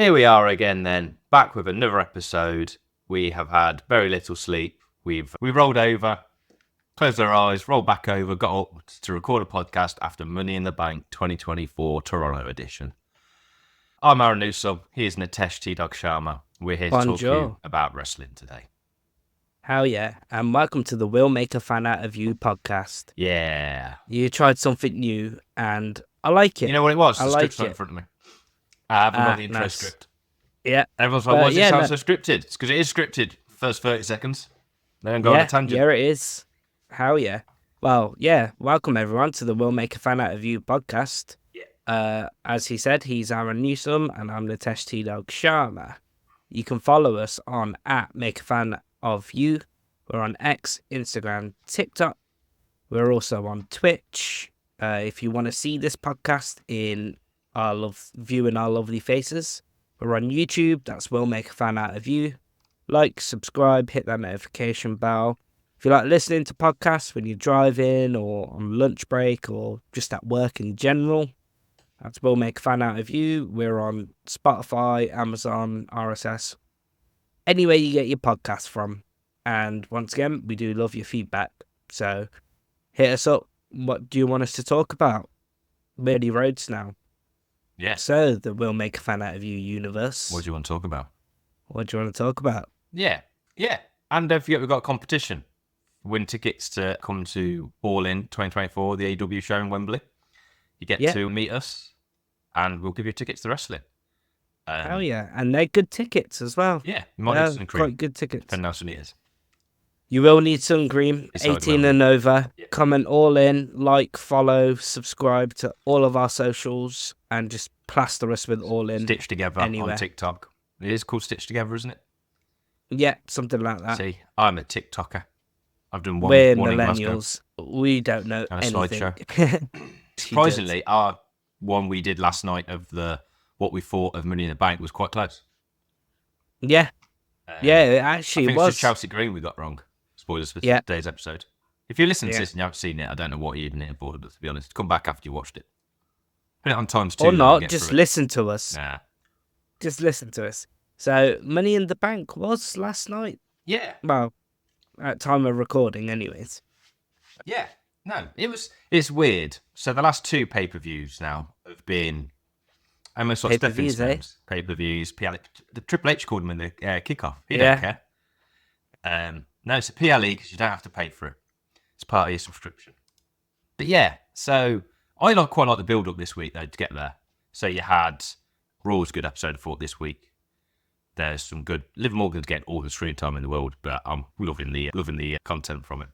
Here we are again then, back with another episode. We have had very little sleep. We rolled over, closed our eyes, rolled back over, got up to record a podcast after Money in the Bank 2024 Toronto edition. I'm Aaron Newsome. He is Nitesh T-Dog Sharma. We're here to talk to you about wrestling today. Hell yeah, and welcome to the Will Make a Fan Out of You podcast. Yeah. You tried something new, and I like it. You know what it was? I The like script's not in it. front of me. I haven't got the intro nice. script. Yeah. Everyone's like, why does it sound so scripted? It's because it is scripted. First 30 seconds. Then go on a tangent. Yeah, it is. Hell yeah. Well, yeah, welcome everyone to the Will Make a Fan Out of You podcast. Yeah. As he said, he's Aaron Newsome, and I'm Nitesh T-Dog Sharma. You can follow us on @MakeAFanOfYou. We're on X, Instagram, TikTok. We're also on Twitch. If you want to see this podcast in viewing our lovely faces, we're on YouTube. That's Will Make a Fan Out of You. Like, subscribe, hit that notification bell. If you like listening to podcasts when you're driving or on lunch break or just at work in general, that's Will Make a Fan Out of You. We're on Spotify, Amazon, RSS, anywhere you get your podcasts from. And once again, we do love your feedback. So hit us up. What do you want us to talk about? Cody Rhodes now. Yeah. So the Will Make a Fan Out of You universe. What do you want to talk about? What do you want to talk about? Yeah. And don't forget, we've got a competition. Win tickets to come to All In 2024, the AEW show in Wembley. You get to meet us, and we'll give you tickets to wrestling. Hell yeah. And they're good tickets as well. Yeah. You might need sun cream. Quite good tickets. Depending how sunny it is. You will need sun cream, 18 and over. Yeah. Comment All In, like, follow, subscribe to all of our socials, and just plaster us with All In. Stitch Together on TikTok. It is called Stitch Together, isn't it? Yeah, something like that. See, I'm a TikToker. I've done one. We're millennials. We don't know and a anything. Slideshow. Surprisingly, our one we did last night of what we thought of Money in the Bank was quite close. Yeah. It actually I think was. It's just Chelsea Green we got wrong. Spoilers for today's episode. If you listen to this and you haven't seen it, I don't know what you're even here for, but to be honest, come back after you watched it. Put it on times 2. Or not, just listen to us. Nah. Just listen to us. So, Money in the Bank was last night. Yeah. Well, at time of recording, anyways. Yeah. No, it's weird. So the last 2 pay-per-views now have been almost like stepping stones. Pay-per-views. The Triple H called them in the kickoff. He don't care. No, it's a PLE because you don't have to pay for it. It's part of your subscription. But yeah, so I quite like the build-up this week, though, to get there. So you had Raw's good episode, I thought, this week. There's some good... Liv Morgan's getting all the screen time in the world, but I'm loving the content from it.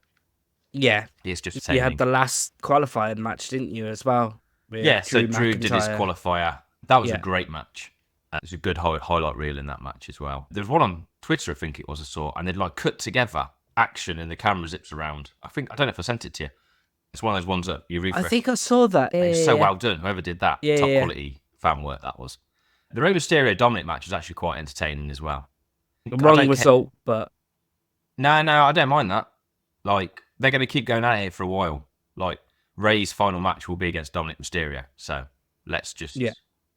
Yeah. It's just you had the last qualifying match, didn't you, as well? Yeah, so Drew did his qualifier. That was a great match. There's a good highlight reel in that match as well. There's one on Twitter, I think it was, I saw, and they'd cut together action and the camera zips around. I don't know if I sent it to you. It's one of those ones that you refresh. I think I saw that. It's so well done. Whoever did that, top quality fan work that was. The Rey Mysterio Dominic match was actually quite entertaining as well. Wrong result, but... No, I don't mind that. They're going to keep going at it for a while. Rey's final match will be against Dominic Mysterio. So let's just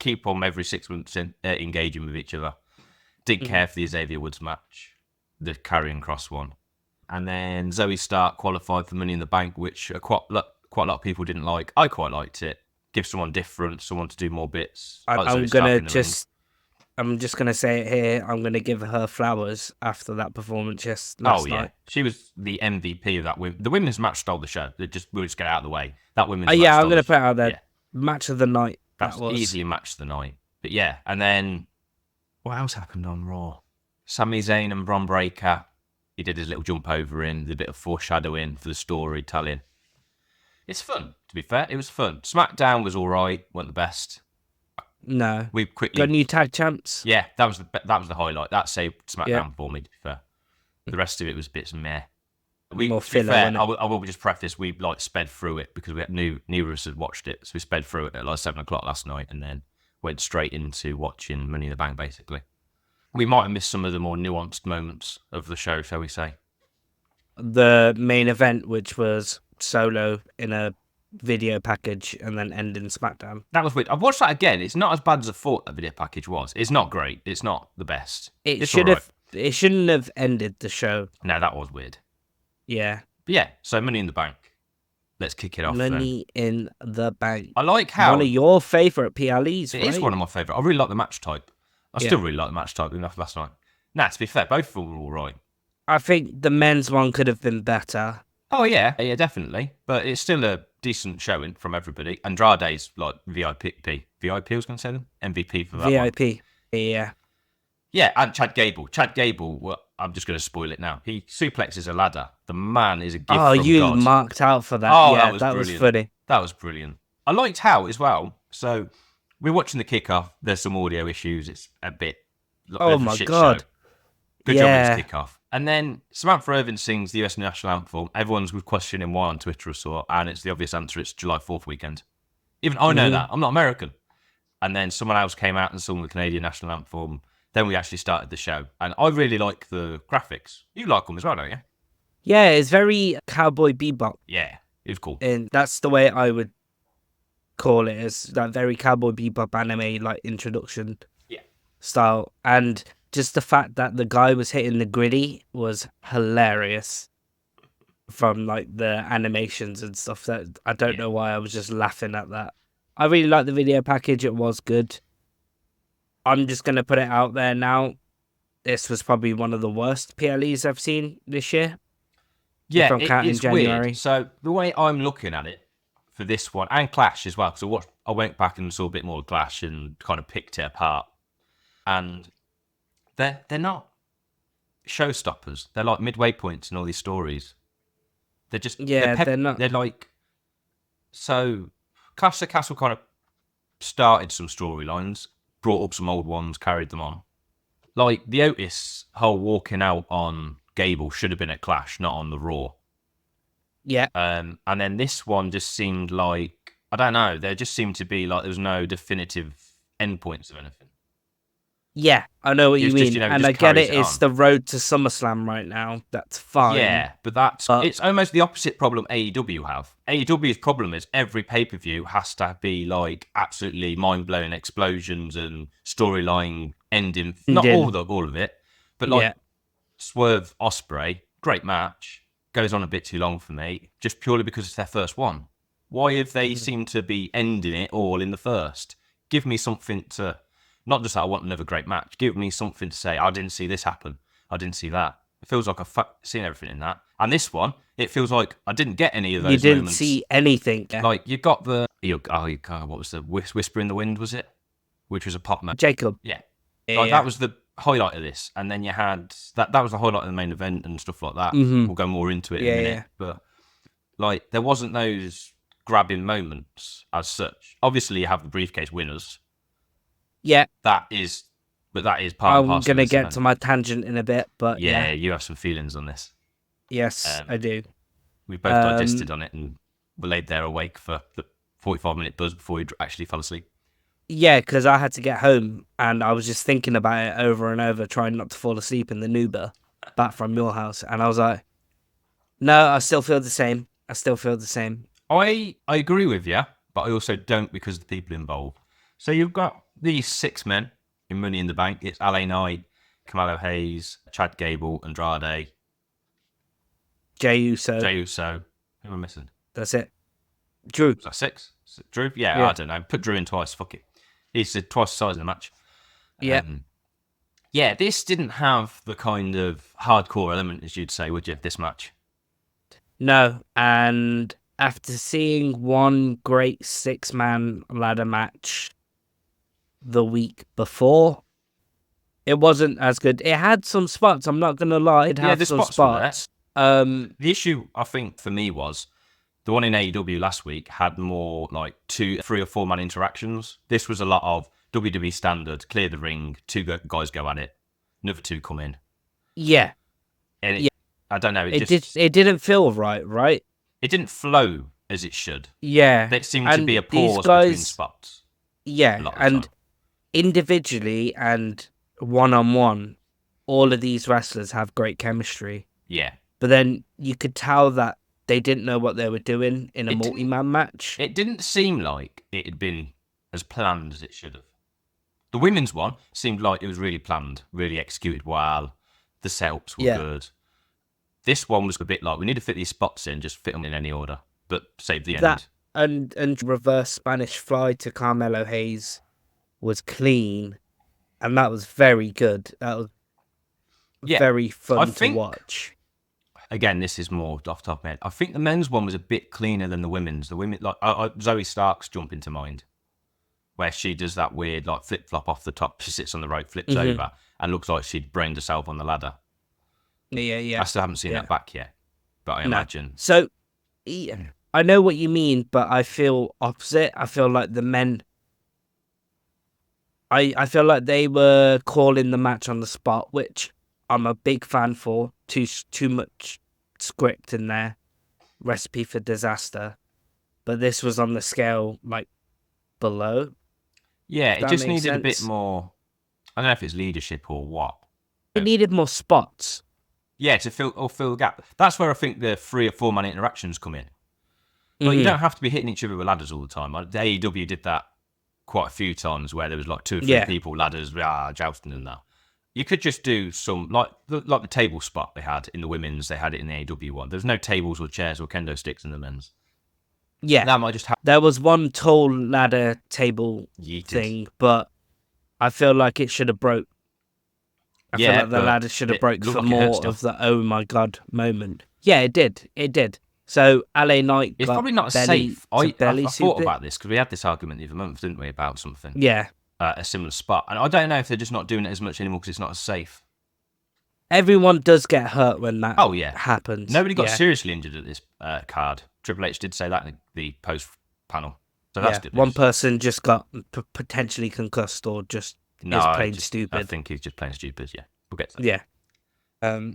keep on every 6 months engaging with each other. Didn't care for the Xavier Woods match, the Karrion Kross one. And then Zoe Stark qualified for Money in the Bank, which quite a lot of people didn't like. I quite liked it. Give someone different, someone to do more bits. I'm just gonna say it here. I'm gonna give her flowers after that performance last night. She was the MVP of that. The women's match stole the show. We'll just get out of the way. That women's match. I'm gonna put it out there. Match of the night. That was easily match of the night. But yeah, and then what else happened on Raw? Sami Zayn and Bron Breakker. He did his little jump over in, the bit of foreshadowing for the storytelling. It's fun, to be fair. It was fun. SmackDown was all right. Wasn't the best. No. We quickly got new tag champs. Yeah, that was the highlight. That saved SmackDown for me, to be fair. The rest of it was bits meh. More filler, I will just preface, we sped through it because neither of us had watched it. So we sped through it at 7 o'clock last night and then went straight into watching Money in the Bank, basically. We might have missed some of the more nuanced moments of the show, shall we say. The main event, which was Solo in a video package and then ending SmackDown. That was weird. I've watched that again. It's not as bad as I thought that video package was. It's not great. It's not the best. It It's should all right. have. It shouldn't have ended the show. No, that was weird. Yeah. But yeah, so Money in the Bank. Let's kick it off. Money in the Bank. I like how one of your favourite PLEs, it right? is one of my favourite. I really like the match type. I still really like the match type enough last night. Nah, to be fair, both of them were all right. I think the men's one could have been better. Oh yeah, definitely. But it's still a decent showing from everybody. Andrade's like VIP. VIP, I was going to say them. MVP for that VIP. one. Yeah. Yeah, and Chad Gable. Well, I'm just going to spoil it now. He suplexes a ladder. The man is a gift from you God. marked out for that. Oh, yeah, that was funny. That was brilliant. I liked how as well. So we're watching the kickoff. There's some audio issues. It's a bit. Oh my God. Show. Good job with this kickoff. And then Samantha Irvin sings the US national anthem. Everyone's questioning why on Twitter or so, and it's the obvious answer. It's July 4th weekend. Even I know that. I'm not American. And then someone else came out and sung the Canadian national anthem. Then we actually started the show. And I really like the graphics. You like them as well, don't you? Yeah, it's very Cowboy Bebop. Yeah, it was cool. And that's the way I would call it, is that very Cowboy Bebop anime, like, introduction style. And just the fact that the guy was hitting the gritty was hilarious from, like, the animations and stuff. That I don't know why I was just laughing at that. I really liked the video package. It was good. I'm just going to put it out there now. This was probably one of the worst PLEs I've seen this year. Yeah, if I'm counting it's January. weird. So the way I'm looking at it for this one, and Clash as well, because I went back and saw a bit more Clash and kind of picked it apart. And they're not showstoppers. They're like midway points in all these stories. They're just... they're not. They're like... So Clash of the Castle kind of started some storylines, brought up some old ones, carried them on. Like the Otis whole walking out on Gable should have been at Clash, not on the Raw. Yeah. And then this one just seemed like, I don't know, there just seemed to be like there was no definitive endpoints of anything. Yeah, I know what you mean. And I get it, it's on. the road to SummerSlam right now. That's fine. Yeah, but it's almost the opposite problem AEW have. AEW's problem is every pay-per-view has to be like absolutely mind-blowing explosions and storyline ending. Not all of it, but like Swerve Ospreay, great match, goes on a bit too long for me, just purely because it's their first one. Why have they seemed to be ending it all in the first? Give me something to... Not just that I want another great match. Give me something to say. I didn't see this happen. I didn't see that. It feels like I've seen everything in that. And this one, it feels like I didn't get any of those moments. You didn't see anything. Like, you got the... what was the Whisper in the Wind, was it? Which was a pop match. Jacob. Yeah. Like, that was the highlight of this. And then you had... That was the highlight of the main event and stuff like that. Mm-hmm. We'll go more into it in a minute. Yeah. But, like, there wasn't those grabbing moments as such. Obviously, you have the briefcase winners. Yeah. That is part and parcel. I'm going to get to my tangent in a bit, but yeah. You have some feelings on this. Yes, I do. We both digested on it and were laid there awake for the 45-minute buzz before we actually fell asleep. Yeah, because I had to get home and I was just thinking about it over and over, trying not to fall asleep in the Uber back from your house. And I was like, no, I still feel the same. I agree with you, but I also don't because of the people involved. So you've got these 6 men in Money in the Bank. It's LA Knight, Kamalo Hayes, Chad Gable, Andrade, Jey Uso. Who am I missing? That's it. Drew. Is that 6? Drew? Yeah, I don't know. Put Drew in twice. Fuck it. He's twice the size of the match. Yeah. Yeah, this didn't have the kind of hardcore element, as you'd say, would you, this match? No, and after seeing one great 6-man ladder match the week before, it wasn't as good. It had some spots, I'm not going to lie. It had some spots. The issue, I think, for me was the one in AEW last week had more like 2, 3 or 4 man interactions. This was a lot of WWE standard, clear the ring, 2 guys go at it, another 2 come in. Yeah. And I don't know. It didn't feel right? It didn't flow as it should. Yeah. There seemed to be a pause between spots. Yeah, and individually and one-on-one, all of these wrestlers have great chemistry. Yeah. But then you could tell that they didn't know what they were doing in a multi-man match. It didn't seem like it had been as planned as it should have. The women's one seemed like it was really planned, really executed well. The setups were good. This one was a bit like, we need to fit these spots in, just fit them in any order, but save the end. And reverse Spanish fly to Carmelo Hayes was clean, and that was very good. That was very fun to watch. Again, this is more off the top of my head. I think the men's one was a bit cleaner than the women's. The women, like Zoe Stark's jump into mind, where she does that weird like flip flop off the top. She sits on the rope, flips over, and looks like she'd brained herself on the ladder. Yeah. I still haven't seen that back yet, but I imagine. So, I know what you mean, but I feel opposite. I feel like the men. I feel like they were calling the match on the spot, which I'm a big fan for. Too much script in there, recipe for disaster. But this was on the scale like below. Yeah, it just needed a bit more. I don't know if it's leadership or what. It needed more spots. Yeah, to fill the gap. That's where I think the 3 or 4 man interactions come in. But you don't have to be hitting each other with ladders all the time. The AEW did that quite a few times, where there was like 2 or 3 people, ladders, jousting and that. You could just do some, like the table spot they had in the women's, they had it in the AEW one. There's no tables or chairs or kendo sticks in the men's. Yeah. That might just happen. There was one tall ladder table thing, but I feel like it should have broke. I feel like the ladder should have broke for more of the oh my god moment. Yeah, it did. So LA Knight it's probably not safe. I thought about this because we had this argument the other month, didn't we, about something? Yeah. A similar spot. And I don't know if they're just not doing it as much anymore because it's not as safe. Everyone does get hurt when that happens. Nobody got seriously injured at this card. Triple H did say that in the post panel. So that's good news. One person just got potentially concussed or just is plain stupid. I think he's just plain stupid, yeah. We'll get to that. Yeah.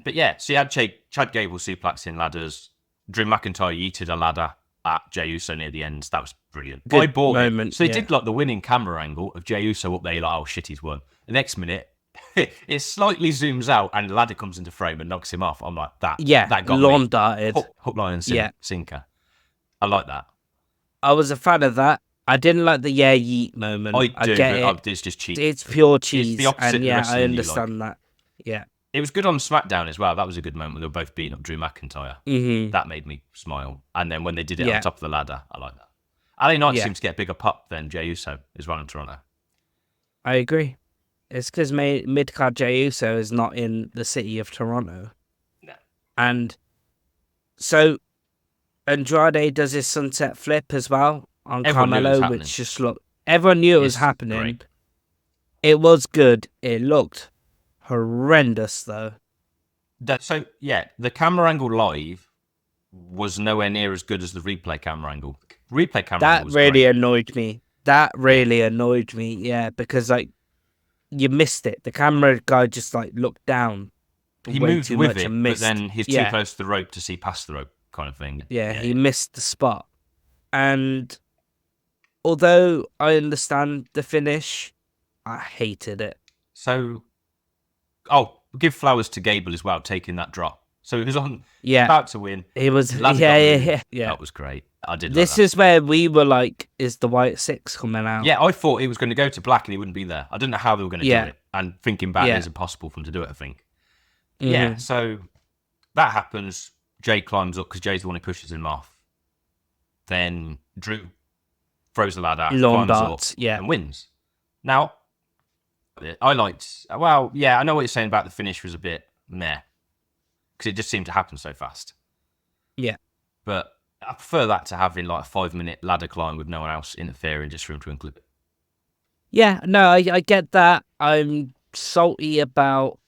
But yeah, so you had Chad Gable suplexing ladders. Drew McIntyre yeeted a ladder at Jey Uso near the end. That was brilliant. Good moment. So they did like the winning camera angle of Jey Uso up there, like, oh shit, he's won. The next minute, it slightly zooms out and the ladder comes into frame and knocks him off. I'm like, that got lawn darted. Hook, line, and sinker. I like that. I was a fan of that. I didn't like the yeet moment. I do, get but it's just cheese. It's pure cheese. It's the opposite and of I understand that. Yeah. It was good on SmackDown as well. That was a good moment when they were both beating up Drew McIntyre. Mm-hmm. That made me smile. And then when they did it on top of the ladder, I like that. LA Knight seems to get a bigger pop than Jey Uso is running Toronto. I agree. It's because mid-card Jey Uso is not in the city of Toronto. No. And so Andrade does his sunset flip as well on Carmelo, which just looked... Everyone knew it was happening. Great. It was good. It looked horrendous, though. The camera angle live was nowhere near as good as the replay camera angle. Replay camera angle was really annoyed me. That really annoyed me, yeah, because, like, you missed it. The camera guy just, like, looked down. He moved with it, but then he's too close to the rope to see past the rope kind of thing. Yeah, he missed the spot. And although I understand the finish, I hated it. So... Oh, give flowers to Gable as well, taking that drop. So he was about to win. He was, yeah. That was great. I did. This is where we were like, "Is the White Six coming out?" Yeah, I thought he was going to go to black and he wouldn't be there. I didn't know how they were going to do it. And thinking back, it's impossible for them to do it. I think. Mm-hmm. Yeah. So that happens. Jay climbs up because Jay's the one who pushes him off. Then Drew throws the ladder, climbs up, and wins. Now. I liked... Well, yeah, I know what you're saying about the finish was a bit meh. Because it just seemed to happen so fast. Yeah. But I prefer that to having like a 5-minute ladder climb with no one else interfering just for him to include it. Yeah, no, I get that. I'm salty about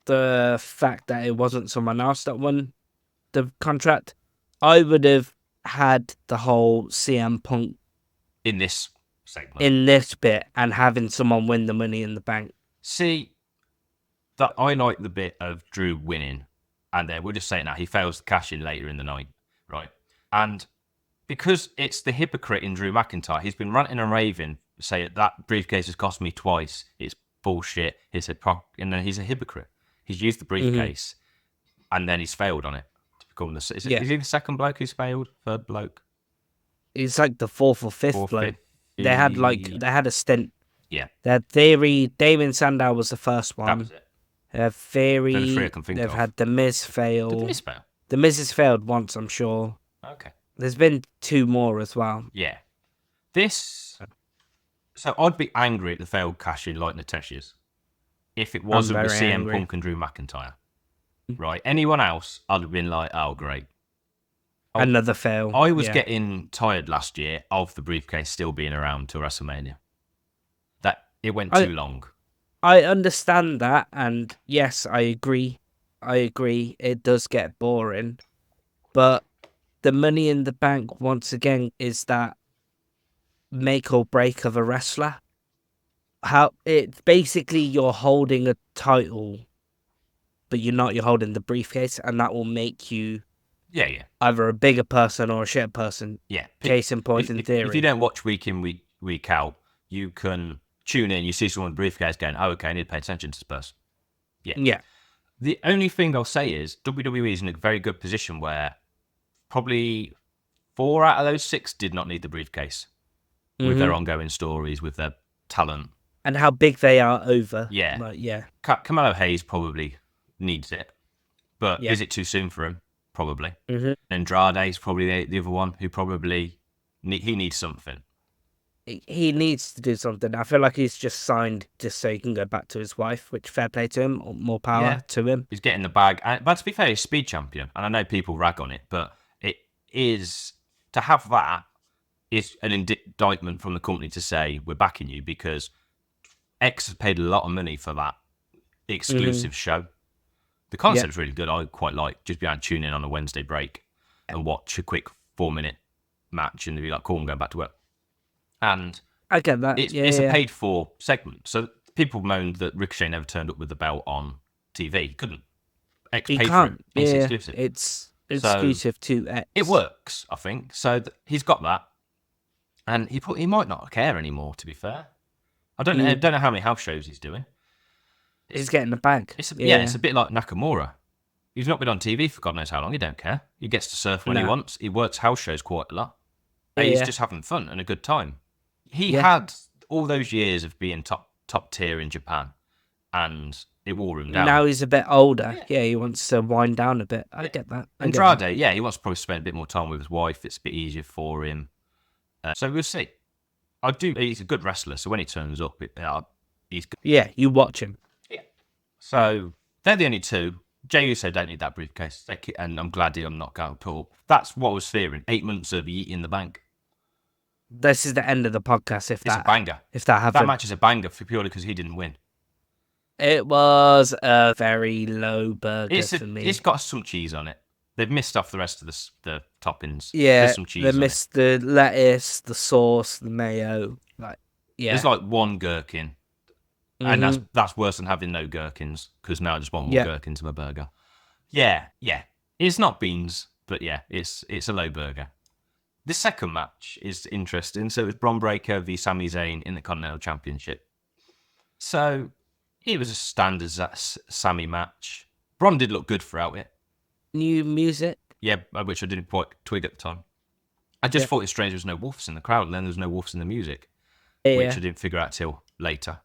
the fact that it wasn't someone else that won the contract. I would have had the whole CM Punk... In this... segment. In this bit and having someone win the Money in the Bank. See, that I like the bit of Drew winning, and we're just saying that he fails to cash in later in the night, right? And because it's the hypocrite in Drew McIntyre, he's been ranting and raving, say that briefcase has cost me twice. It's bullshit. And then he's a hypocrite. He's used the briefcase, and then he's failed on it call him. Is he the second bloke who's failed? Third bloke? He's like the fourth or fifth bloke. They had a stint. Yeah. They had Theory. Damien Sandow was the first one. That was it. They have Theory. The three I can think They've of. had The Miz fail. Did The Miz fail? The Miz has failed once, I'm sure. Okay. There's been 2 more as well. Yeah. So I'd be angry at the failed cash-in like Natesh's if it wasn't with CM Punk and Drew McIntyre. Right? Anyone else, I'd have been like, oh, great. Another fail. I was getting tired last year of the briefcase still being around till WrestleMania. That it went too long. I understand that, and yes, I agree. It does get boring, but the Money in the Bank once again is that make or break of a wrestler. How it's basically you're holding a title, but you're holding the briefcase, and that will make you. Yeah. Either a bigger person or a shit person. Yeah. Case in point, in theory. If you don't watch week in, week out, you can tune in, you see someone with a briefcase going, oh, okay, I need to pay attention to this person. Yeah. The only thing I'll say is WWE is in a very good position where probably 4 out of those 6 did not need the briefcase with their ongoing stories, with their talent. And how big they are over. Yeah. Like, yeah. Carmelo Hayes probably needs it, but is it too soon for him? Probably. Andrade's probably the other one who probably he needs something. He needs to do something. I feel like he's just signed just so he can go back to his wife, which fair play to him, or more power to him. He's getting the bag. But to be fair, he's speed champion, and I know people rag on it, but it is to have that is an indictment from the company to say we're backing you because X has paid a lot of money for that exclusive show. The concept's really good. I quite like just being able to tune in on a Wednesday break and watch a quick 4-minute match and be like, cool, I'm going back to work. And I get that. It's a paid-for segment. So people moaned that Ricochet never turned up with the belt on TV. He couldn't. X paid for it. It's exclusive. It's exclusive to X. It works, I think. So he's got that. And he might not care anymore, to be fair. I don't know how many house shows he's doing. He's getting the bag. It's a bit like Nakamura. He's not been on TV for God knows how long. He don't care. He gets to surf when he wants. He works house shows quite a lot. He's just having fun and a good time. He had all those years of being top tier in Japan, and it wore him down. Now he's a bit older. Yeah, he wants to wind down a bit. I get that. Andrade, he wants to probably spend a bit more time with his wife. It's a bit easier for him. So we'll see. He's a good wrestler, so when he turns up, he's good. Yeah, you watch him. So they're the only 2. Jey Uso don't need that briefcase, and I'm glad I'm not going to pull. That's what I was fearing. 8 months of Yeet in the Bank. This is the end of the podcast. It's a banger. If that happened, that match is a banger purely because he didn't win. It was a very low burger for me. It's got some cheese on it. They've missed off the rest of the toppings. Yeah, there's some cheese. They missed the lettuce, the sauce, the mayo. There's like 1 gherkin. And that's worse than having no gherkins, because now I just want more gherkins in my burger. Yeah. It's not beans, but it's a low burger. The second match is interesting. So it was Bron Breakker v Sami Zayn in the Continental Championship. So it was a standard Sami match. Bron did look good throughout it. New music? Yeah, which I didn't quite twig at the time. I just thought it was strange there was no woofs in the crowd, and then there was no woofs in the music, which I didn't figure out till later.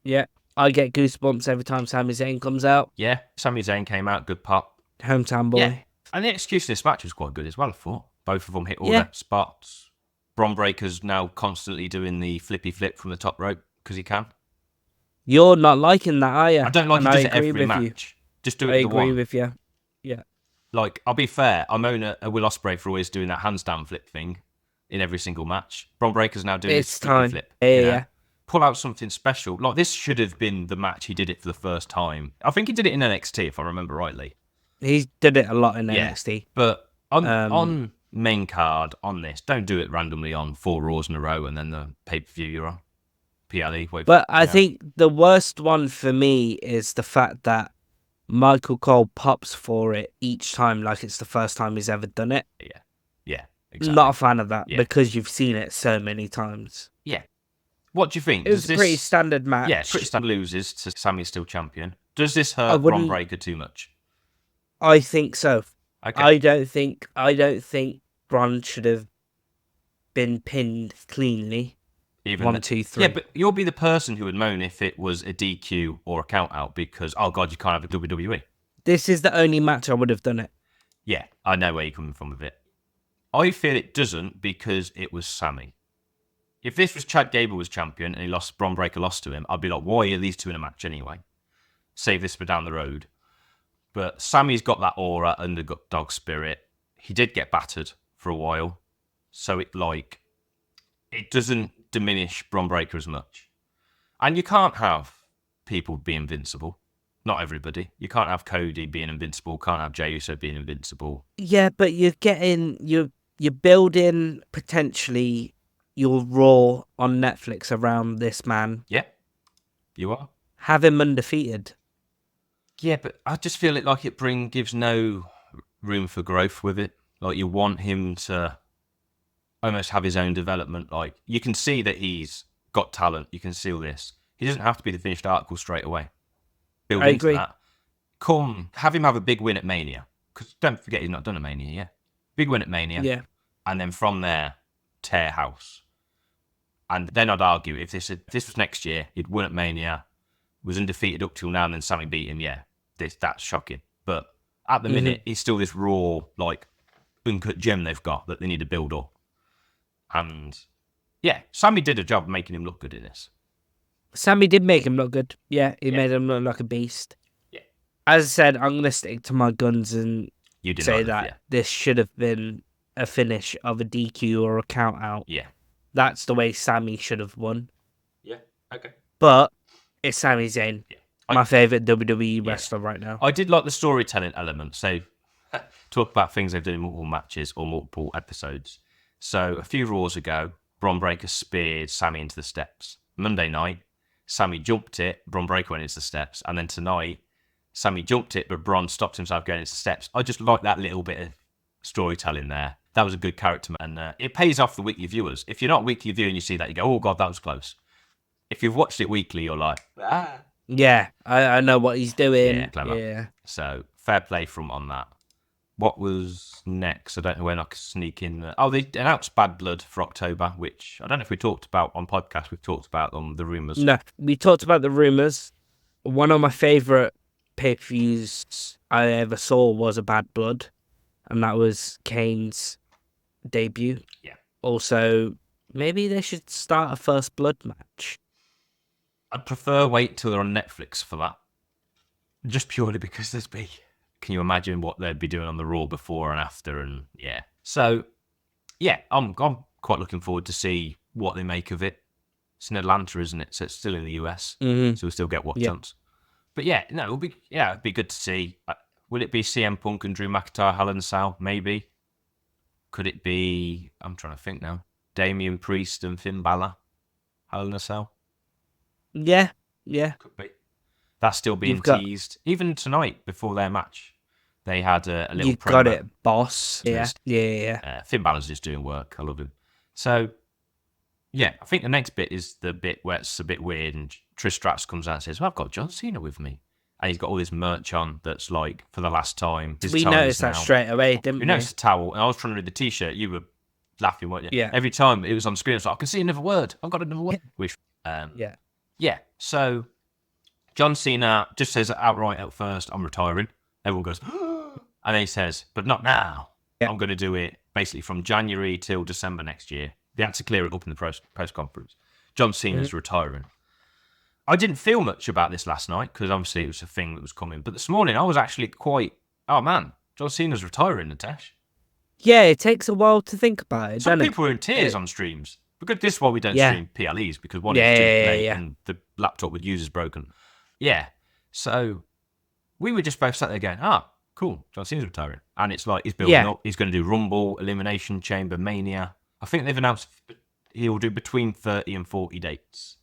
Yeah, I get goosebumps every time Sami Zayn comes out. Yeah, Sami Zayn came out, good pop. Hometown boy. Yeah. And the execution of this match was quite good as well, I thought. Both of them hit all their spots. Bron Breakker's now constantly doing the flippy flip from the top rope because he can. You're not liking that, are you? I don't like it every match. Just do it the one. I agree with you. Yeah. Like, I'll be fair, I'm on a Will Ospreay for always doing that handstand flip thing in every single match. Bron Breakker's now doing this flippy flip. Yeah. Pull out something special. Like, this should have been the match he did it for the first time. I think he did it in NXT, if I remember rightly. He did it a lot in NXT. But on main card, on this, don't do it randomly on 4 Raws in a row and then the pay-per-view you're on. PLE. But I think the worst one for me is the fact that Michael Cole pops for it each time like it's the first time he's ever done it. Yeah, exactly. Not a fan of that because you've seen it so many times. Yeah. What do you think? It was a pretty standard match. Yeah, pretty standard. Loses to Sammy's still champion. Does this hurt Bron Breakker too much? I think so. Okay. I don't think Braun should have been pinned cleanly. Even 1, 2, 3. Yeah, but you'll be the person who would moan if it was a DQ or a count out because, oh God, you can't have a WWE. This is the only match I would have done it. Yeah, I know where you're coming from with it. I feel it doesn't because it was Sami. If this was Chad Gable was champion and Bron Breakker lost to him, I'd be like, why are these two in a match anyway? Save this for down the road. But Sami's got that aura, underdog spirit. He did get battered for a while. So it doesn't diminish Bron Breakker as much. And you can't have people be invincible. Not everybody. You can't have Cody being invincible. Can't have Jey Uso being invincible. Yeah, but you're building potentially your Raw on Netflix around this man. Yeah, you are. Have him undefeated. Yeah, but I just feel it like it gives no room for growth with it. Like you want him to almost have his own development. Like you can see that he's got talent. You can see all this. He doesn't have to be the finished article straight away. Build I into agree. that. Have him have a big win at Mania. Because don't forget he's not done a Mania yet. Big win at Mania. Yeah. And then from there, tear house. And then I'd argue if this was next year, he'd won at Mania, was undefeated up till now, and then Sami beat him. Yeah, that's shocking. But at the minute, he's still this raw, like uncut gem they've got that they need to build up. And yeah, Sami did a job of making him look good in this. Sami did make him look good. Yeah, he made him look like a beast. Yeah. As I said, I'm going to stick to my guns and say that this should have been a finish of a DQ or a count out. Yeah. That's the way Sami should have won. Yeah, okay. But it's Sami Zayn. Yeah. My favourite WWE wrestler right now. I did like the storytelling element. So, talk about things they've done in multiple matches or multiple episodes. So, a few Raws ago, Bron Breakker speared Sami into the steps. Monday night, Sami jumped it, Bron Breakker went into the steps. And then tonight, Sami jumped it, but Bron stopped himself going into the steps. I just like that little bit of storytelling there. That was a good character, and it pays off the weekly viewers. If you're not a weekly viewer and you see that, you go, oh God, that was close. If you've watched it weekly, you're like, ah. Yeah, I know what he's doing. Yeah, clever. Yeah. So, fair play from on that. What was next? I don't know when I could sneak in. They announced Bad Blood for October, which I don't know if we talked about on podcast. We've talked about on the rumours. No, we talked about the rumours. One of my favourite pay-per-views I ever saw was a Bad Blood, and that was Kane's debut. Yeah. Also, maybe they should start a First Blood match. I'd prefer wait till they're on Netflix for that. Just purely because can you imagine what they'd be doing on the Raw before and after? And yeah. So, yeah, I'm quite looking forward to see what they make of it. It's in Atlanta, isn't it? So it's still in the US. Mm-hmm. So we'll still get watch ons. But yeah, no, it'd be good to see. Will it be CM Punk and Drew McIntyre, Hell in a Cell? Maybe. Could it be, I'm trying to think now, Damian Priest and Finn Balor? Hell in a Cell? Yeah. Could be. That's still being teased. Even tonight, before their match, they had a little You promo. got it, boss. Yeah. Finn Balor's just doing work. I love him. So, yeah, I think the next bit is the bit where it's a bit weird and Trish Stratus comes out and says, well, I've got John Cena with me. And he's got all this merch on that's like, for the last time. We noticed that straight away, didn't we? We noticed the towel, and I was trying to read the T-shirt. You were laughing, weren't you? Yeah. Every time it was on screen, I was like, I can see another word. I've got another word. Yeah. So, John Cena just says outright at first, I'm retiring. Everyone goes, and then he says, but not now. Yeah. I'm going to do it basically from January till December next year. They had to clear it up in the press conference. John Cena's retiring. I didn't feel much about this last night because obviously it was a thing that was coming. But this morning I was actually quite, oh man, John Cena's retiring, Natesh. Yeah, it takes a while to think about it. Some people were in tears on streams. Because this is why we don't stream PLEs, because one is too late and the laptop with users broken. Yeah. So we were just both sat there going, cool, John Cena's retiring. And it's like he's building up. He's going to do Rumble, Elimination Chamber, Mania. I think they've announced he'll do between 30 and 40 dates.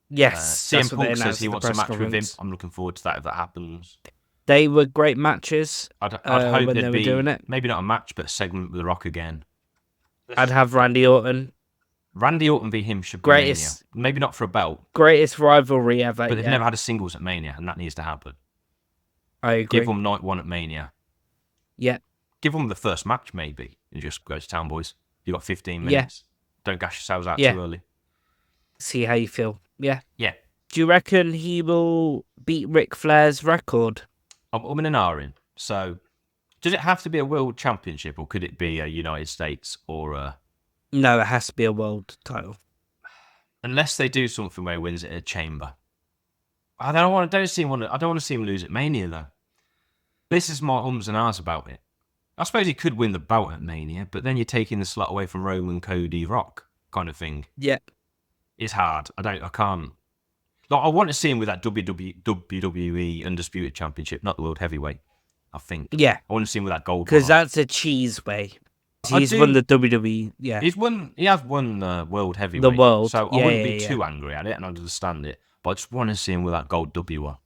Yes. CM Punk says he wants a match with him. I'm looking forward to that if that happens. They were great matches. I'd hope when there'd they were be doing it. Maybe not a match, but a segment with The Rock again. I'd have Randy Orton. Randy Orton v him should be Mania. Maybe not for a belt. Greatest rivalry ever. But they've never had a singles at Mania, and that needs to happen. I agree. Give them night one at Mania. Yeah. Give them the first match, maybe, and just go to town, boys. You got 15 minutes. Don't gash yourselves out too early. See how you feel. Yeah. Yeah. Do you reckon he will beat Ric Flair's record? I'm in an R in. So, does it have to be a world championship, or could it be a United States or a... No, it has to be a world title. Unless they do something where he wins it at a chamber. I don't want to see him lose at Mania, though. This is my ums and ahs about it. I suppose he could win the belt at Mania, but then you're taking the slot away from Roman, Cody, Rock kind of thing. Yeah. It's hard. I can't. Like, I want to see him with that WWE Undisputed Championship, not the World Heavyweight, I think. Yeah. I want to see him with that gold. Because that's a cheese way. He's won the WWE, yeah. He has won the World Heavyweight. The World. So I wouldn't be too angry at it, and I understand it. But I just want to see him with that gold W one.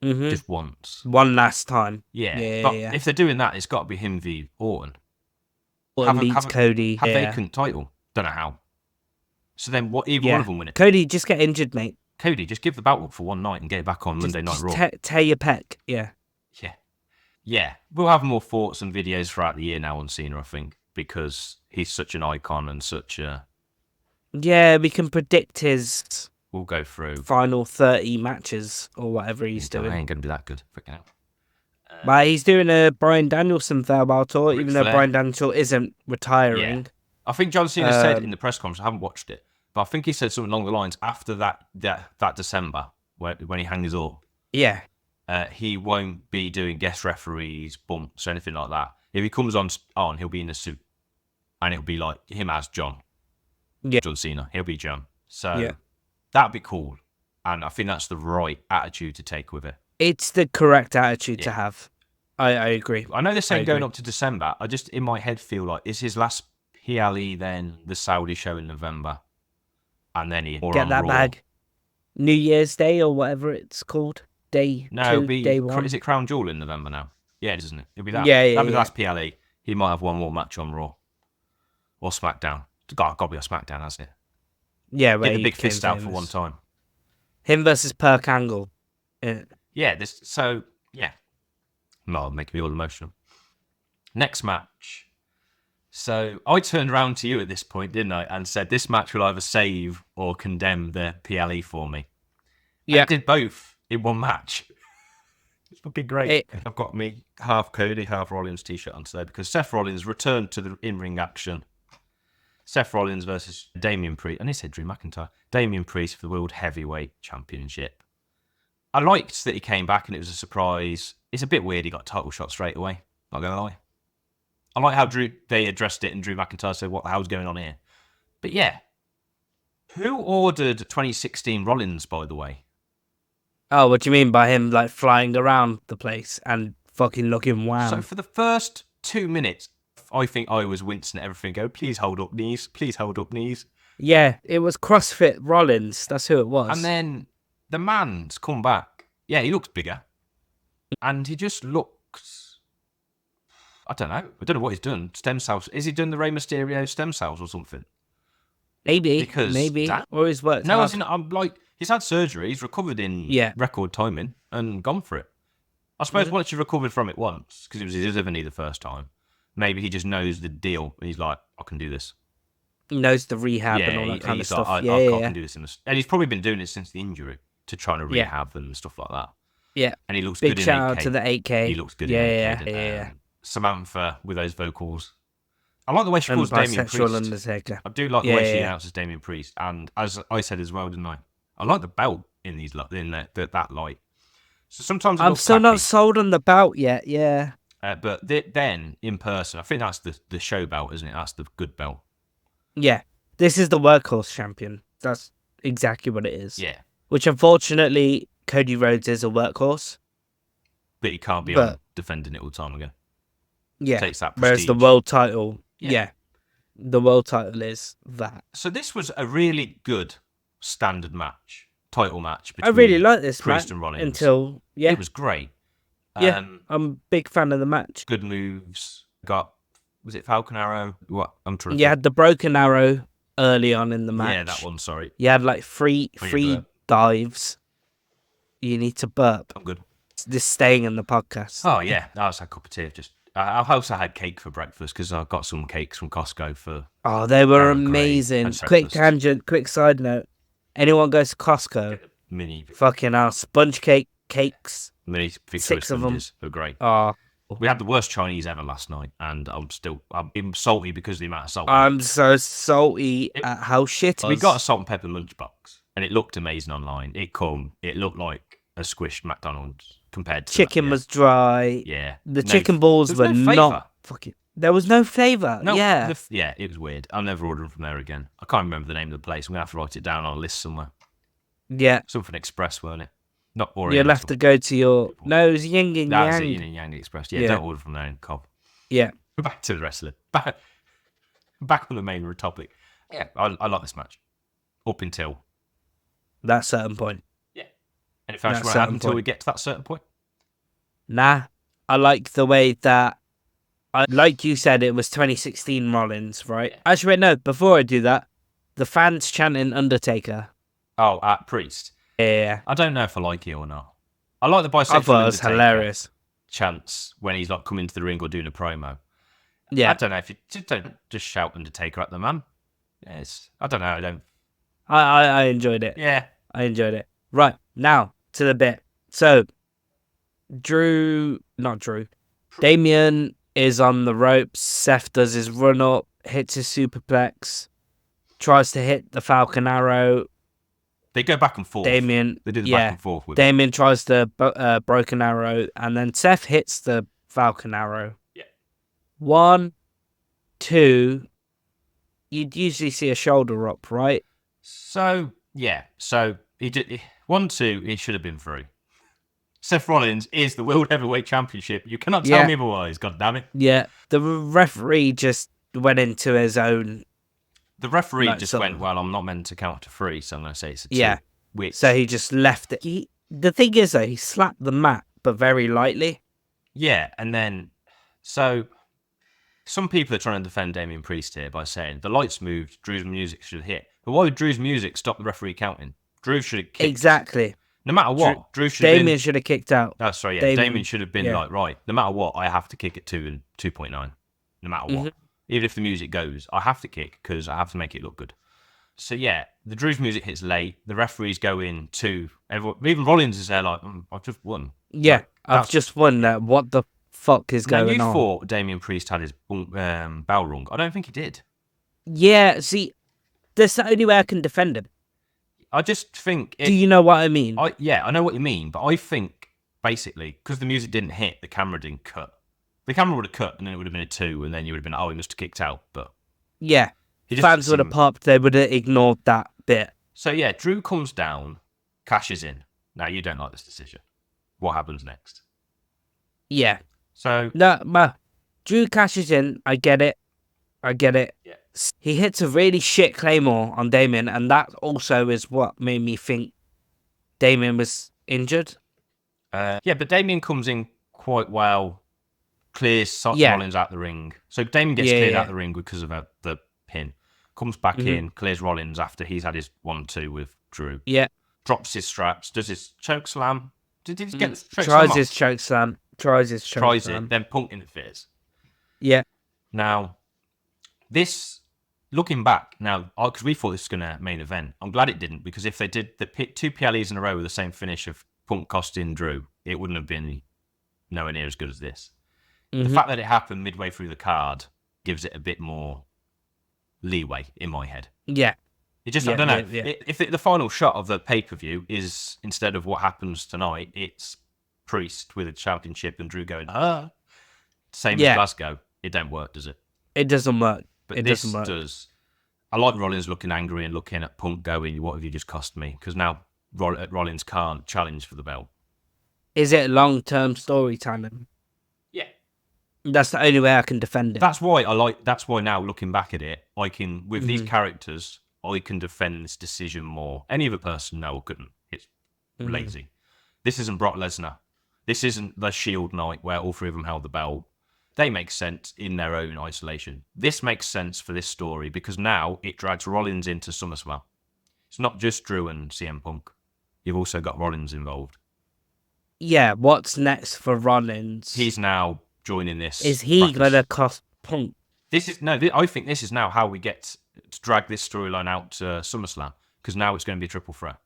Mm-hmm. Just once. One last time. Yeah. But if they're doing that, it's got to be him v Orton. Orton beats Cody. Have vacant title. Don't know how. So then either one of them win it. Cody, just get injured, mate. Cody, just give the belt up for one night and get it back on Monday Night Raw. Tear your pec, yeah. Yeah. We'll have more thoughts and videos throughout the year now on Cena, I think, because he's such an icon and such a... Yeah, we can predict his... We'll go through. Final 30 matches or whatever he's doing. I ain't going to be that good. Freaking out. But he's doing a Bryan Danielson farewell tour, even though Bryan Danielson isn't retiring. Yeah. I think John Cena said in the press conference, I haven't watched it, but I think he said something along the lines after that December, when he hangs up. Yeah. He won't be doing guest referees, bumps, or anything like that. If he comes on, he'll be in a suit. And it'll be like him as John. Yeah. John Cena. He'll be John. So that'd be cool. And I think that's the right attitude to take with it. It's the correct attitude to have. I agree. I know they're saying going up to December. I just, in my head, feel like it's his last PLE, then the Saudi show in November. And then he... Get that bag. New Year's Day or whatever it's called. Day 2, day 1. Is it Crown Jewel in November now? Yeah, isn't it? It'll be that. That'll be the last PLE. He might have one more match on Raw. Or SmackDown. It's got to be a SmackDown, hasn't it? Yeah, get the big fist out for one time. Him versus Perk Angle. Yeah, No, making me all emotional. Next match. So I turned around to you at this point, didn't I? And said this match will either save or condemn the PLE for me. Yeah. I did both in one match. It's fucking great. I've got me half Cody, half Rollins t-shirt on today because Seth Rollins returned to the in-ring action. Seth Rollins versus Damian Priest. And he said Drew McIntyre. Damian Priest for the World Heavyweight Championship. I liked that he came back and it was a surprise. It's a bit weird he got a title shot straight away. Not going to lie. I like how they addressed it and Drew McIntyre said, what the hell's going on here? But yeah. Who ordered 2016 Rollins, by the way? Oh, what do you mean by him like flying around the place and fucking looking wow? So for the first 2 minutes, I think I was wincing at everything. Go, please hold up knees. Please hold up knees. Yeah, it was CrossFit Rollins. That's who it was. And then the man's come back. Yeah, he looks bigger. And he just looks... I don't know what he's done. Stem cells. Is he doing the Rey Mysterio stem cells or something? Maybe. Or he's worked hard. I'm like... He's had surgery. He's recovered in record timing and gone for it. I suppose once you've recovered from it once, because it was his other knee the first time, maybe he just knows the deal. He's like, I can do this. He knows the rehab and all that kind of stuff. I can do this. And he's probably been doing it since the injury to trying to rehab and stuff like that. Yeah. And he looks good in 8K. Big shout out to the 8K. He looks good in 8K. Yeah. Samantha with those vocals. I like the way she calls Damian Priest. Undertaker. I do like the way she announces Damian Priest. And as I said as well, didn't I? I like the belt in that light. So sometimes I'm still not sold on the belt yet. Yeah. But then in person, I think that's the show belt, isn't it? That's the good belt. Yeah. This is the workhorse champion. That's exactly what it is. Yeah. Which unfortunately, Cody Rhodes is a workhorse. But he can't be on defending it all the time again. Yeah. Takes that prestige. Whereas the world title, the world title is that. So this was a really good standard title match. I really like this Priest match and Rollins. until it was great. Yeah, I'm a big fan of the match. Good moves. Was it Falcon Arrow? What? I'm trying. You had the broken arrow early on in the match. Yeah, that one. Sorry. You had like three dives. You need to burp. I'm good. This staying in the podcast. Oh yeah, that was a cup of tea. Just I also had cake for breakfast because I got some cakes from Costco for. Oh, they were Aaron Gray amazing. and Quick breakfast. tangent, quick side note. Anyone goes to Costco, Mini fucking hell, sponge cakes. Victoria 6 of them. sponges were great. Oh, We had the worst Chinese ever last night, and I'm even salty because of the amount of salt. I'm so salty at how shit it was. We got a salt and pepper lunchbox, and it looked amazing online. It looked like a squished McDonald's compared to chicken was dry. Yeah, The chicken balls were not fucking. There was no flavour. No, yeah. It was weird. I'm never ordering from there again. I can't remember the name of the place. I'm gonna have to write it down on a list somewhere. Yeah. Something Express, weren't it? Not Orient. You'll have to go to your. No, it was Yin and Yang. That's it, Yin and Yang Express. Yeah, don't order from there in Cobb. Yeah. Back to the wrestling. Back on the main topic. Yeah, I like this match. Up until that certain point. Yeah. And it won't happen until we get to that certain point. Nah. I like the way that. Like you said, it was 2016 Rollins, right? Yeah. Actually, wait, no. Before I do that, the fans chanting Undertaker. Oh, at Priest. Yeah. I don't know if I like it or not. I like the bisexual. I thought it was hilarious. Chants when he's like coming to the ring or doing a promo. Yeah. I don't know if you don't just shout Undertaker at the man. Yes. I don't know. I don't. I enjoyed it. Yeah. I enjoyed it. Right. Now to the bit. So, Damien is on the ropes. Seth does his run up, hits his superplex, tries to hit the Falcon Arrow. They go back and forth. They do the back and forth with Damien tries the Broken Arrow, and then Seth hits the Falcon Arrow. Yeah. 1, 2. You'd usually see a shoulder up, right? So, yeah. So, he did 1, 2, he should have been through. Seth Rollins is the World Heavyweight Championship. You cannot tell me otherwise, God damn it. Yeah. The referee just went into his own... The referee went, well, I'm not meant to count to 3, so I'm going to say it's a 2. Yeah. So he just left it. The thing is, though, he slapped the mat, but very lightly. Yeah, and then... So, some people are trying to defend Damien Priest here by saying, the lights moved, Drew's music should have hit. But why would Drew's music stop the referee counting? Drew should have kicked. Exactly. No matter what, Drew should have been... Damien should have kicked out. Oh, sorry, yeah. Damien should have been like, right, no matter what, I have to kick at 2 and 2.9. No matter what. Even if the music goes, I have to kick because I have to make it look good. So, yeah, the Drew's music hits late. The referees go in 2. Even Rollins is there like, I've just won. Yeah, like, I've just won. What the fuck is going on? You thought Damien Priest had his bell rung. I don't think he did. Yeah, see, that's the only way I can defend him. I just think... Do you know what I mean? I know what you mean, but I think, basically, because the music didn't hit, the camera didn't cut. The camera would have cut, and then it would have been a 2, and then you would have been, he must have kicked out, but... Yeah, fans would have popped, they would have ignored that bit. So, yeah, Drew comes down, cashes in. Now, you don't like this decision. What happens next? Yeah. So... No, Drew cashes in, I get it. Yeah. He hits a really shit Claymore on Damien, and that also is what made me think Damien was injured. Yeah, but Damien comes in quite well, clears Rollins out the ring. So Damien gets cleared out the ring because of the pin. Comes back in, clears Rollins after he's had his 1-2 with Drew. Yeah. Drops his straps, does his choke slam. Did he get the choke slam? Tries his choke slam. Then Punk interferes. Yeah. Now, this, looking back now, because we thought this was going to main event, I'm glad it didn't, because if they did the 2 PLEs in a row with the same finish of Punk costing Drew, it wouldn't have been nowhere near as good as this. The fact that it happened midway through the card gives it a bit more leeway in my head. Yeah. It just, I don't know. Yeah. If the final shot of the pay-per-view is, instead of what happens tonight, it's Priest with a championship and Drew going, same as Glasgow, it don't work, does it? It doesn't work. But this does. I like Rollins looking angry and looking at Punk going, what have you just cost me? Because now Rollins can't challenge for the belt. Is it long-term storytelling? Yeah. That's the only way I can defend it. That's why now, looking back at it, I can, with these characters, I can defend this decision more. Any other person, no, I couldn't. It's lazy. This isn't Brock Lesnar. This isn't the Shield night where all 3 of them held the belt. They make sense in their own isolation. This makes sense for this story because now it drags Rollins into SummerSlam. It's not just Drew and CM Punk. You've also got Rollins involved. Yeah, what's next for Rollins? He's now joining this. Is he going to cost Punk? I think this is now how we get to drag this storyline out to SummerSlam, because now it's going to be a triple threat.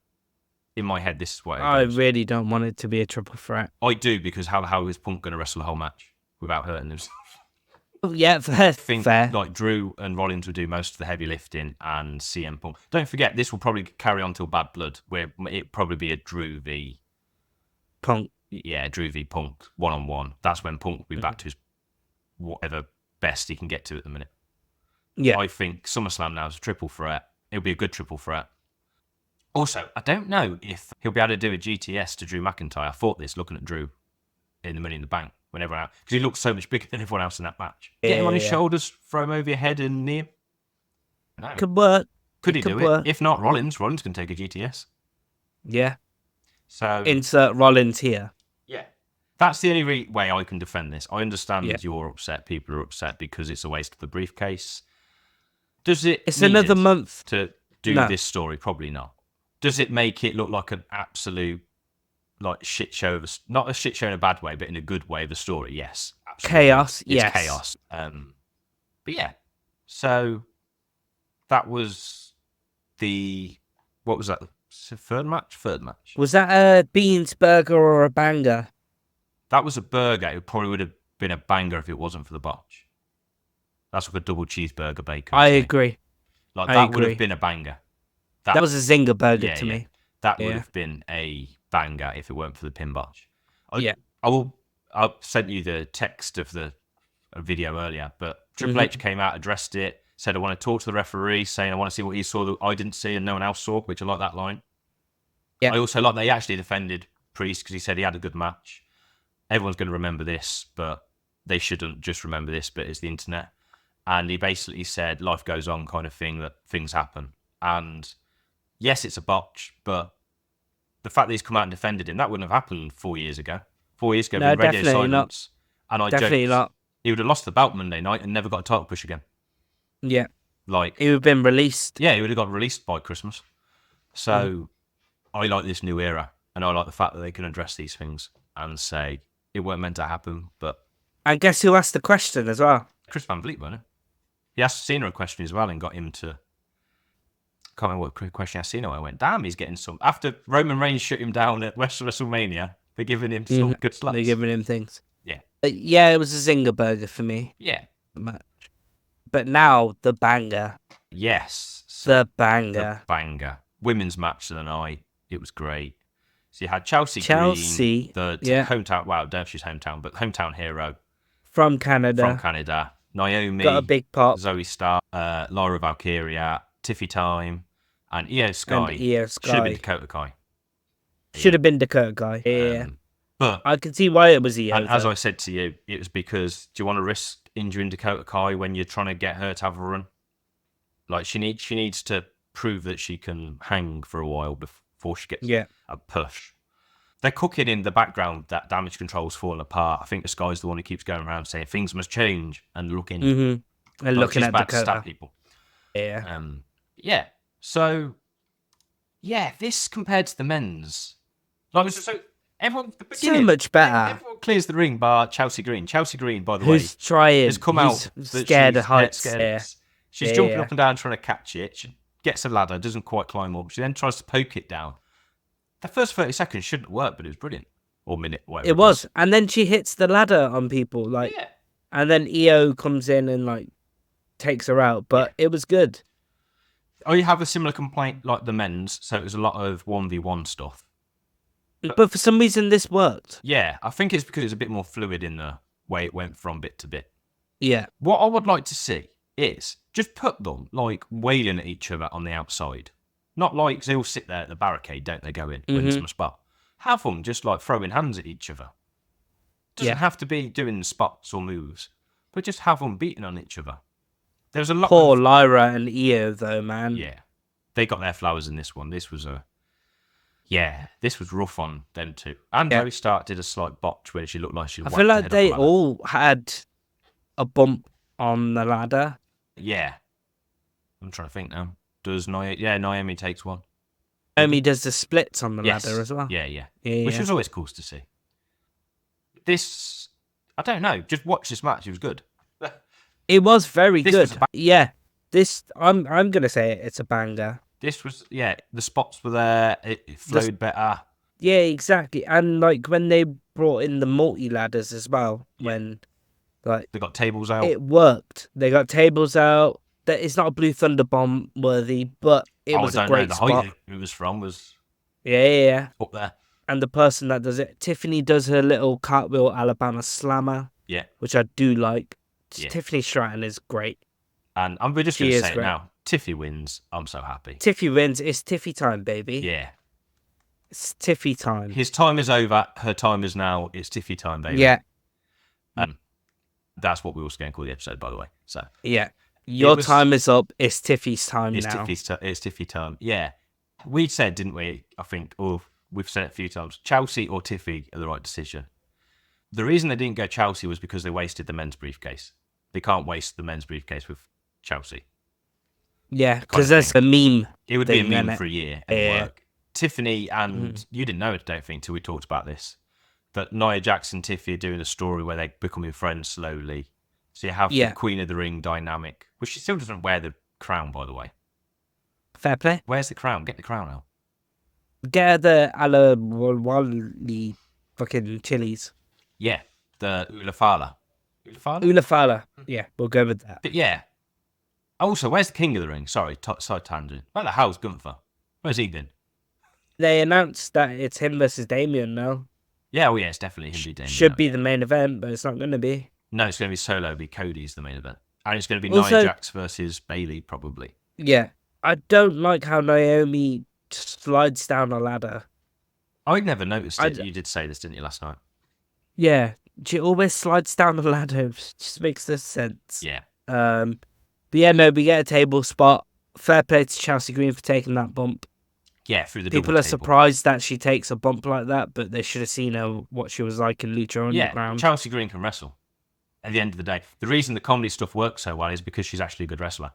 In my head, this is what it I goes. really don't want it to be a triple threat. I do, because how is Punk going to wrestle the whole match without hurting himself? Yeah, fair. I think like Drew and Rollins will do most of the heavy lifting, and CM Punk. Don't forget, this will probably carry on till Bad Blood, where it'll probably be a Drew v Punk. Yeah, Drew v Punk 1-on-1. That's when Punk will be back to his whatever best he can get to at the minute. Yeah, I think SummerSlam now is a triple threat. It'll be a good triple threat. Also, I don't know if he'll be able to do a GTS to Drew McIntyre. I thought this looking at Drew in the Money in the Bank when everyone else, because he looks so much bigger than everyone else in that match. Get him on his shoulders, throw him over your head, and knee him. No. Could work. Could he do it? If not, Rollins can take a GTS. Yeah. So insert Rollins here. Yeah. That's the only way I can defend this. I understand that you're upset. People are upset because it's a waste of the briefcase. Does it? It's another month to do this story. Probably not. Does it make it look like an absolute shit show of not a shit show in a bad way, but in a good way of the story? Yes. Absolutely. Chaos. It's chaos. But yeah. So that was what was that? Third match. Was that a beans burger or a banger? That was a burger. It probably would have been a banger if it wasn't for the botch. That's like a double cheeseburger bacon. I agree. Would have been a banger. That was a zinger burger to me. That would have been a banger if it weren't for the pin botch. I sent you the text of the video earlier, but Triple H came out, addressed it, said, I want to talk to the referee, saying I want to see what he saw that I didn't see and no one else saw, which I like that line. Yeah. I also like that he actually defended Priest because he said he had a good match. Everyone's going to remember this, but they shouldn't just remember this, but it's the internet. And he basically said life goes on kind of thing, that things happen. And yes, it's a botch, but the fact that he's come out and defended him, that wouldn't have happened 4 years ago. 4 years ago, no, radio silence. Not. And I definitely not. He would have lost the belt Monday night and never got a title push again. Yeah. He would have been released. Yeah, he would have got released by Christmas. So I like this new era, and I like the fact that they can address these things and say it weren't meant to happen, but... And guess who asked the question as well? Chris Van Vliet, wasn't it? He asked Cena a question as well and got him to... I can't remember what question asked Cena. I went, damn, he's getting some... After Roman Reigns shut him down at WrestleMania, they're giving him some good slaps. They're giving him things. Yeah. Yeah, it was a zinger burger for me. Yeah. But now, the banger. Yes. The banger. The banger. Women's match of the night. It was great. So you had Chelsea Green, the hometown, well, I don't know if she's hometown, but hometown hero. From Canada. Naomi. Got a big pop. Zoe Stark, Laura Valkyria, Tiffy Time, and Io Sky. Should have been Dakota Kai. Should have been Dakota Kai. Yeah. But I can see why it was Io. And as I said to you, it was because, do you want to risk injuring Dakota Kai when you're trying to get her to have a run? Like, she needs to prove that she can hang for a while before she gets a push. They're cooking in the background that Damage Control's falling apart. I think the Sky's the one who keeps going around saying things must change and looking and looking at Dakota. Stab people. Yeah. Yeah. So, yeah, this compared to the men's, like, so everyone, so much better. Everyone clears the ring bar Chelsea Green. Chelsea Green, by the way, has come out scared of heights. She's jumping up and down trying to catch it. She gets a ladder, doesn't quite climb up. She then tries to poke it down. The first 30 seconds shouldn't work, but it was brilliant. Or minute, whatever. It was. And then she hits the ladder on people, and then Io comes in and takes her out. But it was good. Oh, you have a similar complaint like the men's, so it was a lot of 1v1 stuff. But for some reason, this worked. Yeah, I think it's because it's a bit more fluid in the way it went from bit to bit. Yeah. What I would like to see is just put them wailing at each other on the outside. Not like they all sit there at the barricade, don't they, go in when it's my spot. Have them just throwing hands at each other. Doesn't have to be doing spots or moves, but just have them beating on each other. There's a lot. Poor Lyra and Io, though, man. Yeah, they got their flowers in this one. This was this was rough on them too. And Zoe Stark did a slight botch where she looked like she. I feel like they all had a bump on the ladder. Yeah, I'm trying to think now. Does Naomi takes one. Naomi does the splits on the ladder as well. Yeah. Which was always cool to see. This, I don't know. Just watch this match. It was good. It was very This good. was Yeah. This I'm gonna say it's a banger. This was the spots were there. It flowed better. Yeah, exactly. And like when they brought in the multi ladders as well, when like they got tables out, it worked. They got tables out. That it's not a Blue Thunder bomb worthy, but it was a great spot. height it was from was yeah up there. And the person that does it, Tiffany does her little cartwheel Alabama slammer. Yeah, which I do like. Yeah. Tiffany Stratton is great. And we're just going to say it now. Tiffy wins. I'm so happy. Tiffy wins. It's Tiffy time, baby. Yeah. It's Tiffy time. His time is over. Her time is now. It's Tiffy time, baby. Yeah. That's what we were going to call the episode, by the way. So yeah. Your time is up. It's Tiffy's time it's now. It's Tiffy time. Yeah. We said, didn't we? I think, we've said it a few times. Chelsea or Tiffy are the right decision. The reason they didn't go Chelsea was because they wasted the men's briefcase. They can't waste the men's briefcase with Chelsea. Yeah, because there's a meme. It would be a meme for a year and work. Tiffany and you didn't know it, I don't think, till we talked about this. But Nia Jax and Tiffy are doing a story where they're becoming friends slowly. So you have the Queen of the Ring dynamic, which she still doesn't wear the crown, by the way. Fair play. Where's the crown? Get the crown out. Get the ala wali fucking chilies. Yeah, the Ulafala. Ulafala. Yeah, we'll go with that. But yeah. Also, where's the King of the Ring? Sorry, side tangent. Where the hell's Gunther? Where's he been? They announced that it's him versus Damien now. Yeah, it's definitely him v Damien. Should be the main event, but it's not going to be. No, it's going to be Solo. It'll be Cody's the main event. And it's going to be Nia Jax versus Bayley, probably. Yeah. I don't like how Naomi slides down a ladder. I'd never noticed it. You did say this, didn't you, last night? Yeah. She always slides down the ladder. It just makes no sense. Yeah. But yeah, no, we get a table spot. Fair play to Chelsea Green for taking that bump. Yeah, through the people are surprised that she takes a bump like that, but they should have seen her what she was like in Lucha Underground. Yeah, Chelsea Green can wrestle. At the end of the day, the reason the comedy stuff works so well is because she's actually a good wrestler.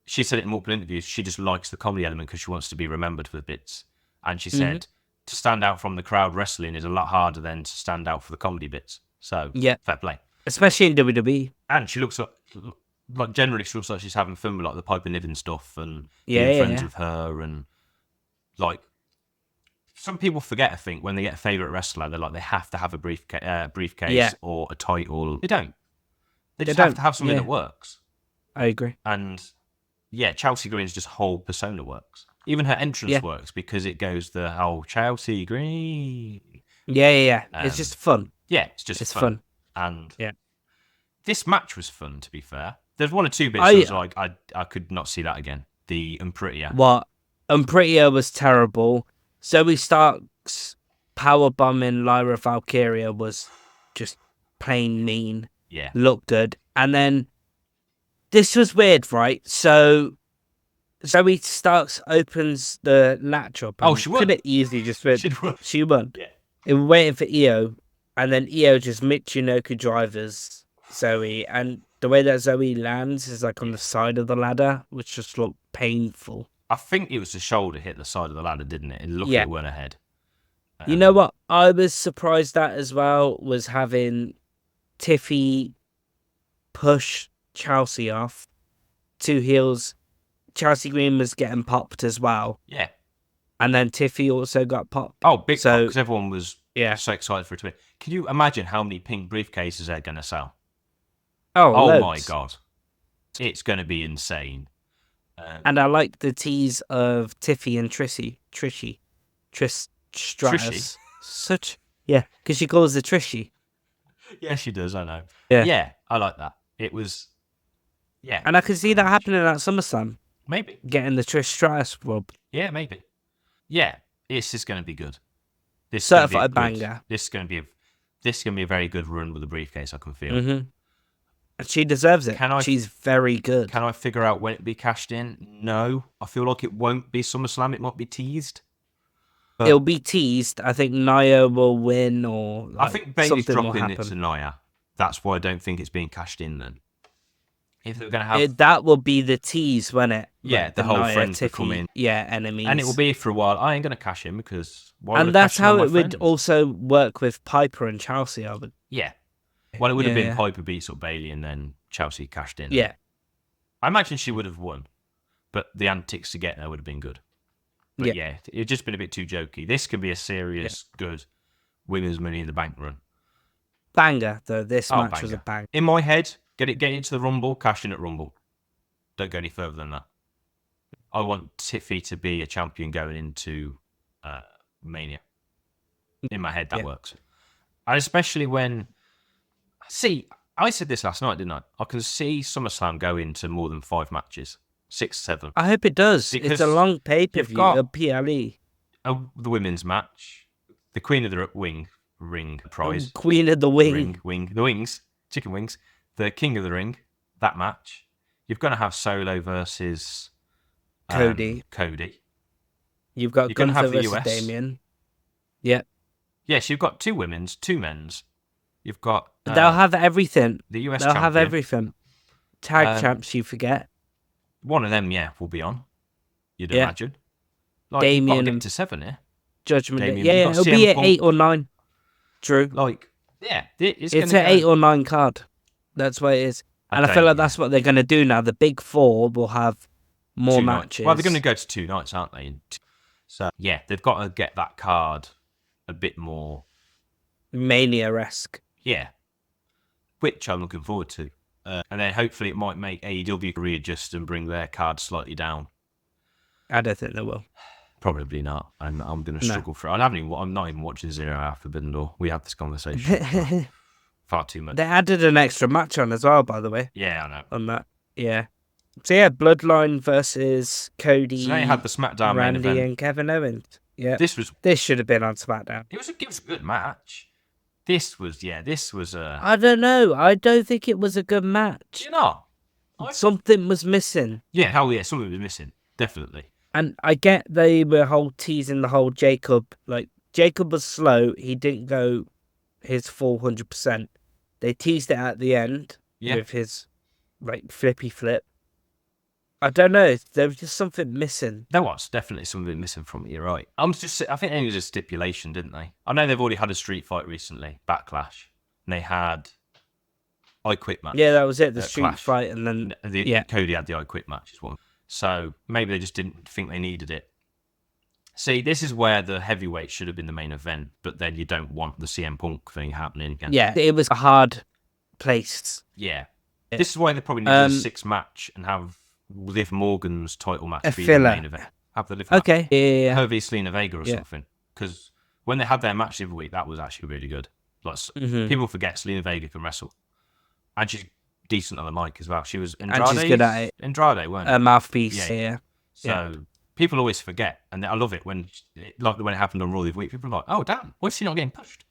She said it in multiple interviews. She just likes the comedy element because she wants to be remembered for the bits. And she said to stand out from the crowd wrestling is a lot harder than to stand out for the comedy bits. So fair play, especially in WWE. And she looks like generally she looks like she's having fun with like the Piper Niven stuff and being friends with her and. Like, some people forget, I think, when they get a favourite wrestler, they're like, they have to have a briefcase or a title. They don't. They just have to have something that works. I agree. And, yeah, Chelsea Green's just whole persona works. Even her entrance works because it goes the whole Chelsea Green. Yeah. It's just fun. Yeah, it's fun. And this match was fun, to be fair. There's one or two bits I was like, I could not see that again. The Unprettier. What? Unprettier was terrible. Zoe Stark's powerbombing Lyra Valkyria was just plain mean. Yeah. Looked good. And then this was weird, right? So Zoe Starks opens the latch up. She won. Could it easily just win? She won. Yeah. It was waiting for Io. And then Io just Michinoku drivers Zoe. And the way that Zoe lands is like on the side of the ladder, which just looked painful. I think it was the shoulder hit the side of the ladder, didn't it? It looked like it went ahead. You know what? I was surprised at as well was having Tiffy push Chelsea off. 2 heels. Chelsea Green was getting popped as well. Yeah. And then Tiffy also got popped. Oh, big pop, because everyone was so excited for it to win. Can you imagine how many pink briefcases they're going to sell? Oh my God. It's going to be insane. And I like the tease of Tiffy and Trishy Stratus. Because she calls her Trishy. Yeah, she does, I know. Yeah, I like that. It was, And I can see that happening at SummerSlam. Maybe. Getting the Trish Stratus rub. Yeah, maybe. Yeah, this is going to be good. This certified banger. This is going to be a very good run with the briefcase, I can feel. Mm-hmm. And she deserves it. She's very good. Can I figure out when it'll be cashed in? No. I feel like it won't be SummerSlam. It might be teased. It'll be teased. I think Nia will win or I think Bayley's dropping it to Nia. That's why I don't think it's being cashed in then. If they're going to have... that will be the tease, won't it? Yeah, like the whole Nia, friends will come in. Yeah, enemies. And it will be for a while. I ain't going to cash in because... And that's how it would also work with Piper and Chelsea, I would. Yeah. Well, it would have been Piper beat sort of Bailey and then Chelsea cashed in. Yeah. I imagine she would have won, but the antics to get there would have been good. But it'd just been a bit too jokey. This could be a serious, good women's Money in the Bank run. Banger, though. This match was a bang. In my head, get into the Rumble, cash in at Rumble. Don't go any further than that. I want Tiffy to be a champion going into Mania. In my head, that works. And especially when... See, I said this last night, didn't I? I can see SummerSlam go into more than 5 matches. 6, 7. I hope it does. Because it's a long pay-per-view, a PLE. The women's match. The Queen of the Ring prize. Queen of the Wing. The wings. Chicken wings. The King of the Ring. That match. You've got to have Solo versus... Cody. You've got Gunther versus Damien. Yeah. Yes, you've got 2 women's, 2 men's. You've got... they'll have everything. The US They'll champion. have everything. Tag champs, you forget. One of them, will be on. You'd imagine. Like, Damien. You've got to get to 7 here. Judgment Day. Yeah, it'll be at 8 or 9. True. It's an 8 or 9 card. That's what it is. And I feel like that's what they're going to do now. The big 4 will have more matches. Well, they're going to go to 2 nights, aren't they? So, they've got to get that card a bit more... Mania-esque. Yeah. Which I'm looking forward to. And then hopefully it might make AEW readjust and bring their card slightly down. I don't think they will. Probably not. I'm going to struggle for it. I'm not even watching Zero Hour Forbidden Door. We had this conversation. Far too much. They added an extra match on as well, by the way. Yeah, I know. On that. Yeah. So Bloodline versus Cody. So they had the SmackDown Randy main event. and Kevin Owens. Yeah. This should have been on SmackDown. It was a good match. This was a... I don't know. I don't think it was a good match. You know? Something was missing. Yeah, something was missing. Definitely. And I get they were teasing the whole Jacob. Like, Jacob was slow. He didn't go his full 100%. They teased it at the end with his, flippy flip. I don't know. There was just something missing. There was definitely something missing from it. You're right. I think it was a stipulation, didn't they? I know they've already had a street fight recently, Backlash. And they had I Quit match. Yeah, that was it. The street fight, and then Cody had the I Quit match as well. So maybe they just didn't think they needed it. See, this is where the heavyweight should have been the main event, but then you don't want the CM Punk thing happening again. Yeah, it was a hard placed. Yeah. This is why they probably need a 6 match and have Liv Morgan's title match be filler. the main event. Have the Liv match. Yeah. Her v Selena Vega or something. Because when they had their match the other week, that was actually really good. Like, people forget Selena Vega can wrestle. And she's decent on the mic as well. She was Andrade. And she's good at it. Andrade, weren't a mouthpiece. Yeah. So people always forget. And I love it when it happened on Raw the other week. People are like, oh, damn, why is she not getting pushed?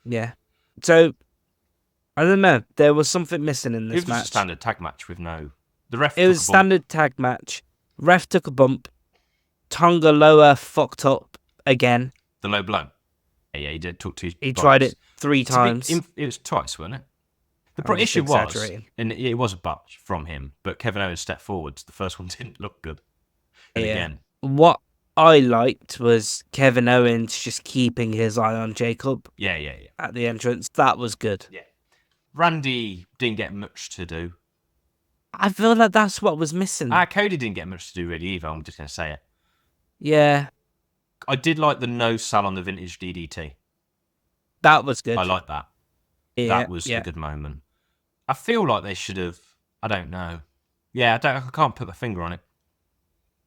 Yeah. So, I don't know. There was something missing in this match. It was a standard tag match with no... The ref It was a standard tag match. Ref took a bump. Tonga Loa fucked up again. The low blow. Yeah, he did talk to his He tried it 3 times. It was twice, wasn't it? The issue was, and it was a botch from him, but Kevin Owens stepped forwards. The first one didn't look good. And again. What I liked was Kevin Owens just keeping his eye on Jacob. Yeah. At the entrance. That was good. Yeah. Randy didn't get much to do. I feel like that's what was missing. Cody didn't get much to do really either. I'm just going to say it. Yeah. I did like the no sell on the vintage DDT. That was good. I like that. Yeah, that was a good moment. I feel like they should have... I don't know. Yeah, I can't put my finger on it.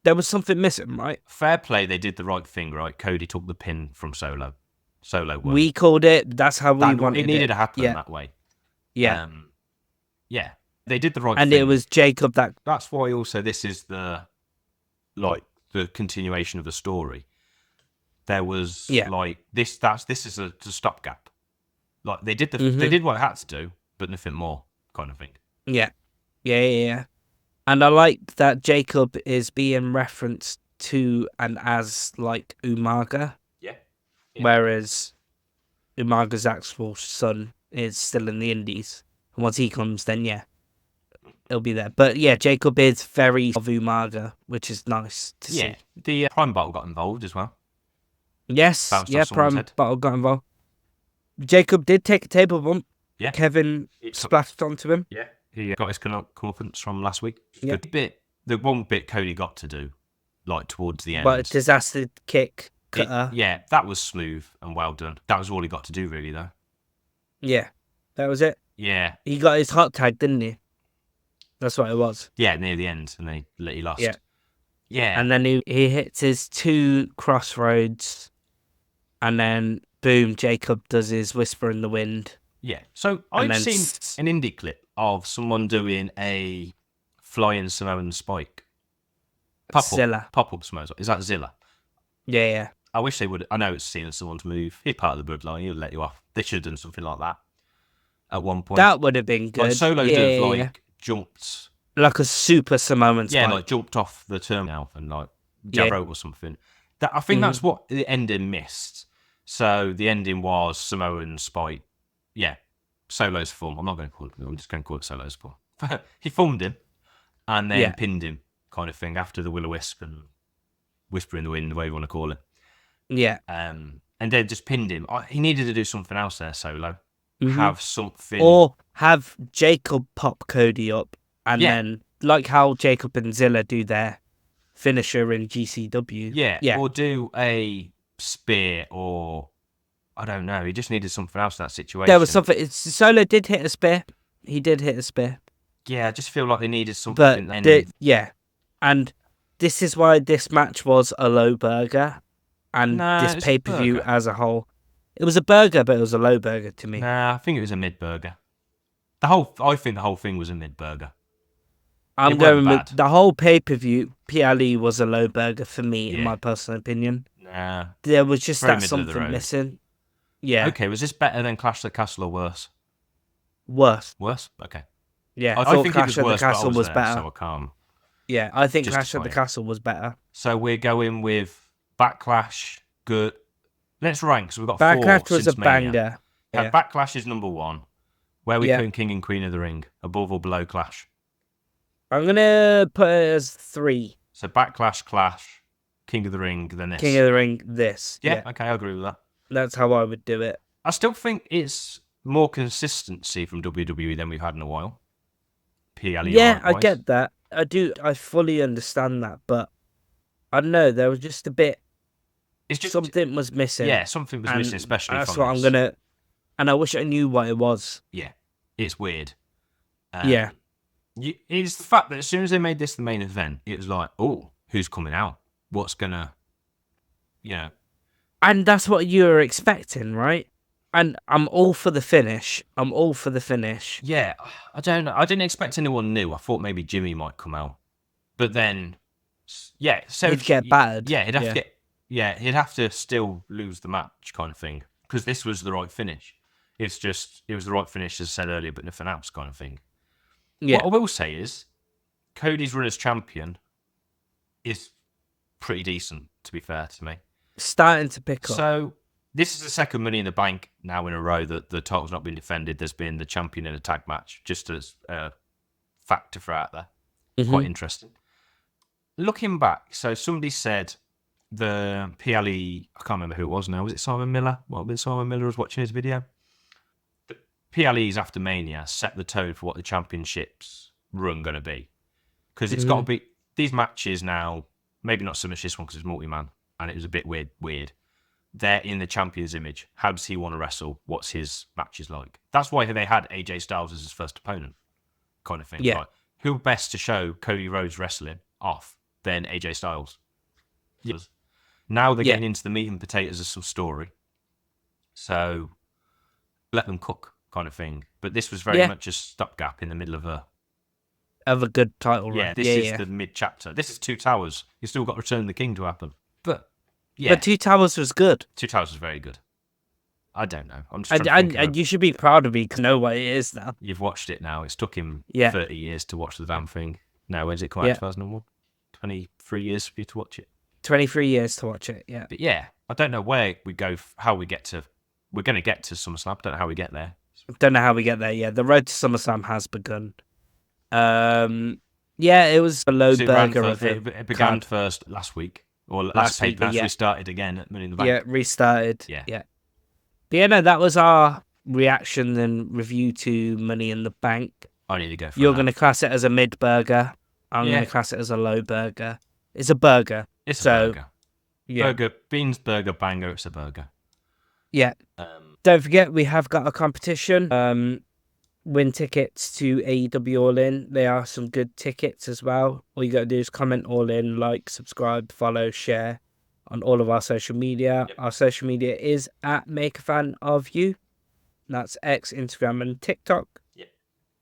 There was something missing, right? Fair play, they did the right thing, right? Cody took the pin from Solo. Solo won. We called it. That's how we wanted it. It needed to happen that way. Yeah. Yeah. They did the right thing. And it was Jacob that... That's why also this is the continuation of the story. There was this is a stopgap. Like they did they did what they had to do, but nothing more, kind of thing. Yeah. And I like that Jacob is being referenced to and as like Umaga. Yeah. Whereas Umaga's actual son is still in the Indies. And once he comes, then it'll be there. But yeah, Jacob is very of Umaga, which is nice to see. The Prime Bottle got involved as well. Yes, Prime Bottle got involved. Jacob did take a table bump. Yeah. Kevin splashed onto him. Yeah. He got his comeuppance from last week. Yeah. The one bit Cody got to do, like towards the end. But a disaster kick cutter. Yeah, that was smooth and well done. That was all he got to do, really, though. Yeah, that was it. Yeah. He got his hot tag, didn't he? That's what it was. Yeah, near the end, and he lost. Yeah. Yeah. And then he hits his 2 crossroads, and then boom, Jacob does his whisper in the wind. Yeah. So I've seen an indie clip of someone doing a flying Samoan spike. Zilla. Pop-up Samoan. Is that Zilla? Yeah. I wish they would. I know it's seeing someone's move. He's part of the bloodline. He'll let you off. They should have done something like that at one point. That would have been good. Like Solo jumped. Like a super Samoan spike. Yeah, like jumped off the terminal and like jab rope or something. I think that's what the ending missed. So the ending was Samoan spike. Yeah, Solo's form. I'm not going to call it. I'm just going to call it Solo's form. He formed him and then pinned him, kind of thing, after the will-o-wisp and whisper in the wind, whatever you want to call it. Yeah. And then just pinned him. He needed to do something else there, Solo. Have something. Or have Jacob pop Cody up and then, like how Jacob and Zilla do their finisher in GCW. Yeah. Or do a spear or... I don't know. He just needed something else in that situation. There was something... Solo did hit a spear. He did hit a spear. Yeah, I just feel like they needed something. Yeah. And this is why this match was a low burger. And this pay-per-view as a whole. It was a burger, but it was a low burger to me. Nah, I think it was a mid-burger. I think the whole thing was a mid-burger. I'm going with the whole pay-per-view. PLE was a low burger for me, in my personal opinion. Nah. There was just that something missing. Yeah. Okay, was this better than Clash of the Castle or worse? Worse. Worse? Okay. Yeah, I thought Clash of the Castle was better. So I can't. Yeah, I think Clash of the Castle was better. So we're going with Backlash, good. Let's rank. So we've got Backlash 4 was a Mania. banger. Yeah. Backlash is number 1. Where we put King and Queen of the Ring, above or below Clash? I'm going to put it as 3. So Backlash, Clash, King of the Ring, then this. King of the Ring, this. Yeah, okay, I agree with that. That's how I would do it. I still think it's more consistency from WWE than we've had in a while. PLE. Yeah, I get that. I do. I fully understand that, but I don't know. There was just a bit. It's just something was missing. Yeah, something was missing, especially. That's what I'm gonna. And I wish I knew what it was. Yeah, it's weird. It's the fact that as soon as they made this the main event, it was like, oh, who's coming out? What's gonna, And that's what you were expecting, right? And I'm all for the finish. Yeah, I don't know. I didn't expect anyone new. I thought maybe Jimmy might come out. But then, so... He'd get battered. Yeah, he'd have to still lose the match kind of thing. Because this was the right finish. It was the right finish, as I said earlier, but nothing else kind of thing. Yeah. What I will say is, Cody's run as champion is pretty decent, to be fair to me. Starting to pick up. So, this is the second Money in the Bank now in a row that the title's not been defended. There's been the champion in a tag match, just as a fact to throw out there. Quite interesting. Looking back, so somebody said the PLE, I can't remember who it was now, was it Simon Miller? When Simon Miller was watching his video? The PLEs after Mania set the tone for what the championships run going to be. Because it's got to be, these matches now, maybe not so much this one because it's multi-man, and it was a bit weird. They're in the champion's image. How does he want to wrestle? What's his matches like? That's why they had AJ Styles as his first opponent, kind of thing. Yeah. Like, who best to show Cody Rhodes wrestling off than AJ Styles? Yes. Now they're getting into the meat and potatoes of some story. So let them cook, kind of thing. But this was very much a stopgap in the middle of a good title run. Yeah, this is the mid-chapter. This is Two Towers. You've still got Return of the King to happen. But Two Towers was good. Two Towers was very good. I don't know. I'm just and you should be proud of me because I know what it is now. You've watched it now. It's took him 30 years to watch the damn thing. Now, when's it come out? 2001? 23 years for you to watch it. 23 years to watch it, yeah. But I don't know where we go, how we get to... We're going to get to SummerSlam. Don't know how we get there. Don't know how we get there, yeah. The road to SummerSlam has begun. It was a low burger of it. It began first last week. Or last week, we started again at Money in the Bank. Yeah, restarted. Yeah. But that was our reaction than review to Money in the Bank. I need to go for You're that. going to class it as a mid burger. I'm going to class it as a low burger. It's a burger. It's a burger. Yeah. Burger, beans, burger, banger, it's a burger. Yeah. Don't forget, we have got a competition. Win tickets to AEW All In. They are some good tickets as well. All you got to do is comment All In, like, subscribe, follow, share on all of our social media. Yep. Our social media is at Make a Fan of You. That's X, Instagram, and TikTok. Yep.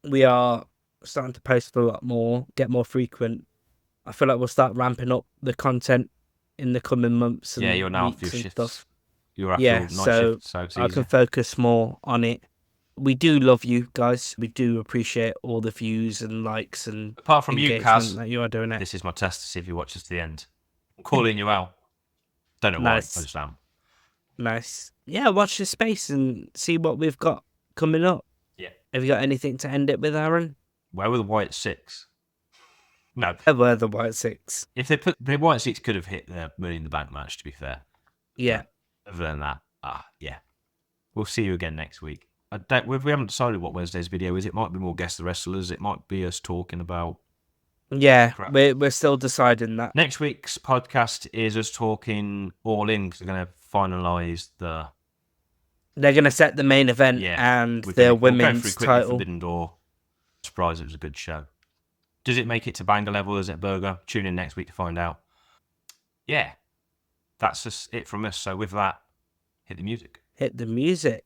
We are starting to post a lot more, get more frequent. I feel like we'll start ramping up the content in the coming months. And you're now off your shifts. Stuff. You're off your night shift, so it's I easier. can focus more on it. We do love you guys. We do appreciate all the views and likes and apart from you, Kaz, that you are doing it. This is my test to see if you watch us to the end. I'm calling you out. Don't know why. I just am. Nice. Yeah, watch the space and see what we've got coming up. Yeah. Have you got anything to end it with, Aaron? Where were the White Six? No. Where were the White Six? If they put the White Six, could have hit the Money in the Bank match. To be fair. Yeah. But other than that, yeah. We'll see you again next week. We haven't decided what Wednesday's video is. It might be more Guess the Wrestlers. It might be us talking about... Yeah, we're still deciding that. Next week's podcast is us talking All In, because we're going to finalise the... They're going to set the main event and their women's title. Forbidden Door. Surprised it was a good show. Does it make it to banger level? Is it burger? Tune in next week to find out. Yeah. That's just it from us. So with that, hit the music. Hit the music.